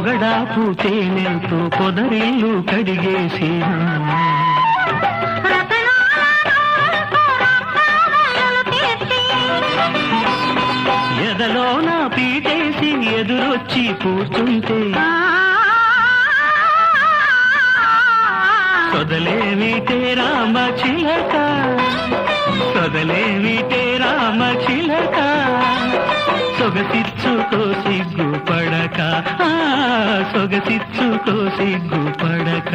పొగడాపు తేనెలతో పొదరిల్లు కడిగేసి ఎదలో నా పీటేసి ఎదురొచ్చి కూర్చుంటే సొదలేమిటే రామ చిలక, సొదలేమిటే రామ చిలక, సొగసిచ్చుకో సిగ్గుపడక, సొగసిచ్చుకో సిగ్గుపడక.